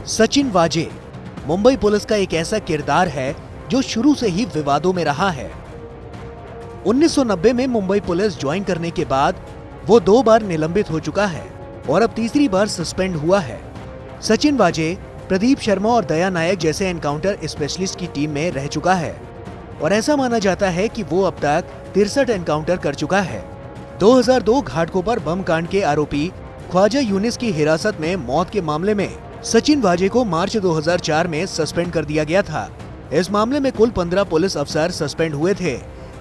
सचिन वाजे मुंबई पुलिस का एक ऐसा किरदार है जो शुरू से ही विवादों में रहा है। 1990 में मुंबई पुलिस ज्वाइन करने के बाद वो 2 बार निलंबित हो चुका है और अब तीसरी बार सस्पेंड हुआ है। सचिन वाजे प्रदीप शर्मा और दया नायक जैसे एनकाउंटर स्पेशलिस्ट की टीम में रह चुका है और ऐसा माना जाता है कि वो अब तक 63 एनकाउंटर कर चुका है। 2002 घाटकोपर बम कांड के आरोपी ख्वाजा यूनिस की हिरासत में मौत के मामले में सचिन वाजे को मार्च 2004 में सस्पेंड कर दिया गया था। इस मामले में कुल 15 पुलिस अफसर सस्पेंड हुए थे।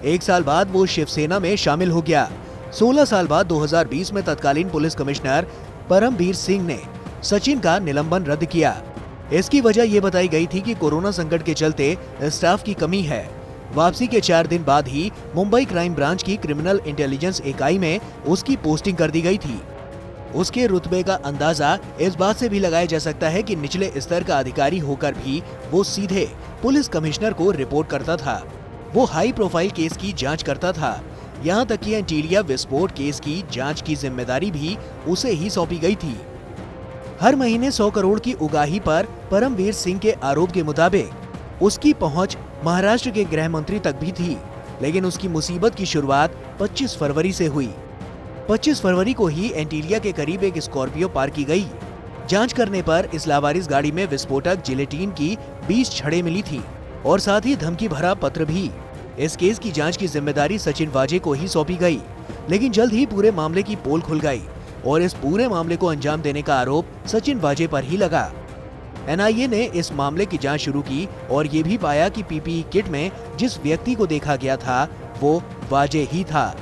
1 साल बाद वो शिवसेना में शामिल हो गया। 16 साल बाद 2020 में तत्कालीन पुलिस कमिश्नर परमवीर सिंह ने सचिन का निलंबन रद्द किया। इसकी वजह ये बताई गई थी कि कोरोना संकट के चलते स्टाफ की कमी है। वापसी के 4 दिन बाद ही मुंबई क्राइम ब्रांच की क्रिमिनल इंटेलिजेंस इकाई में उसकी पोस्टिंग कर दी गई थी। उसके रुतबे का अंदाजा इस बात से भी लगाया जा सकता है कि निचले स्तर का अधिकारी होकर भी वो सीधे पुलिस कमिश्नर को रिपोर्ट करता था। वो हाई प्रोफाइल केस की जांच करता था। यहाँ तक कि एंटीलिया विस्फोट केस की जांच की जिम्मेदारी भी उसे ही सौंपी गई थी। हर महीने 100 करोड़ की उगाही पर परमवीर सिंह के आरोप के मुताबिक उसकी पहुंच महाराष्ट्र के गृह मंत्री तक भी थी, लेकिन उसकी मुसीबत की शुरुआत 25 फरवरी से हुई। 25 फरवरी को ही एंटीलिया के करीब एक स्कॉर्पियो पार्क की गई। जांच करने पर इस लावारिस गाड़ी में विस्फोटक जिलेटिन की 20 छड़ें मिली थी और साथ ही धमकी भरा पत्र भी। इस केस की जांच की जिम्मेदारी सचिन वाजे को ही सौंपी गई, लेकिन जल्द ही पूरे मामले की पोल खुल गई और इस पूरे मामले को अंजाम देने का आरोप सचिन वाजे पर ही लगा। एनआईए ने इस मामले की जांच शुरू की और ये भी पाया कि पीपीई किट में जिस व्यक्ति को देखा गया था वो वाजे ही था।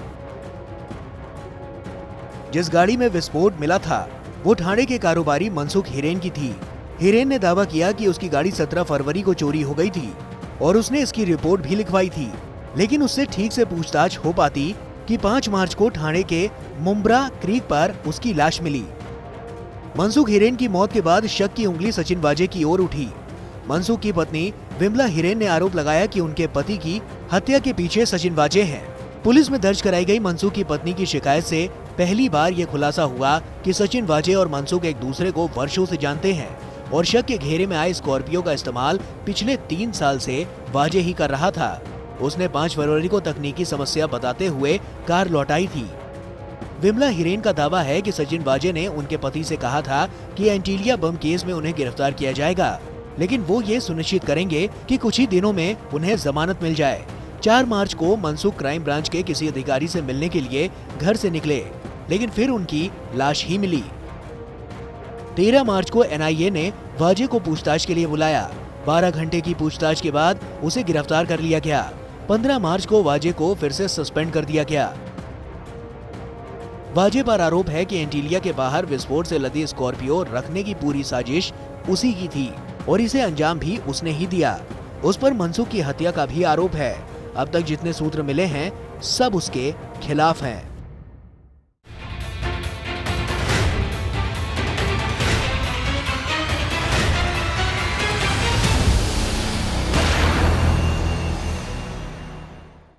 जिस गाड़ी में विस्फोट मिला था वो ठाणे के कारोबारी मनसुख हिरेन की थी। हिरेन ने दावा किया कि उसकी गाड़ी 17 फरवरी को चोरी हो गई थी और उसने इसकी रिपोर्ट भी लिखवाई थी, लेकिन उससे ठीक से पूछताछ हो पाती कि 5 मार्च को ठाणे के मुंब्रा क्रीक पर उसकी लाश मिली। मनसुख हिरेन की मौत के बाद शक की उंगली सचिन वाजे की ओर उठी। मनसुख की पत्नी विमला हिरेन ने आरोप लगाया कि उनके पति की हत्या के पीछे सचिन वाजे हैं। पुलिस में दर्ज कराई गई मनसुख की पत्नी की शिकायत से पहली बार ये खुलासा हुआ कि सचिन वाजे और मनसुख एक दूसरे को वर्षों से जानते हैं और शक के घेरे में आए स्कॉर्पियो का इस्तेमाल पिछले 3 साल से वाजे ही कर रहा था। उसने 5 फरवरी को तकनीकी समस्या बताते हुए कार लौटाई थी। विमला हिरेन का दावा है कि सचिन वाजे ने उनके पति से कहा था कि एंटीलिया बम केस में उन्हें गिरफ्तार किया जाएगा, लेकिन वो ये सुनिश्चित करेंगे कि कुछ ही दिनों में उन्हें जमानत मिल जाए। 4 मार्च को मनसुख क्राइम ब्रांच के किसी अधिकारी से मिलने के लिए घर से निकले, लेकिन फिर उनकी लाश ही मिली। 13 मार्च को एनआईए ने वाजे को पूछताछ के लिए बुलाया। 12 घंटे की पूछताछ के बाद उसे गिरफ्तार कर लिया गया। 15 मार्च को वाजे को फिर से सस्पेंड कर दिया गया। वाजे पर आरोप है कि एंटीलिया के बाहर विस्फोट से लदी स्कॉर्पियो रखने की पूरी साजिश उसी की थी और इसे अंजाम भी उसने ही दिया। उस पर मनसुख की हत्या का भी आरोप है। अब तक जितने सूत्र मिले हैं सब उसके खिलाफ हैं।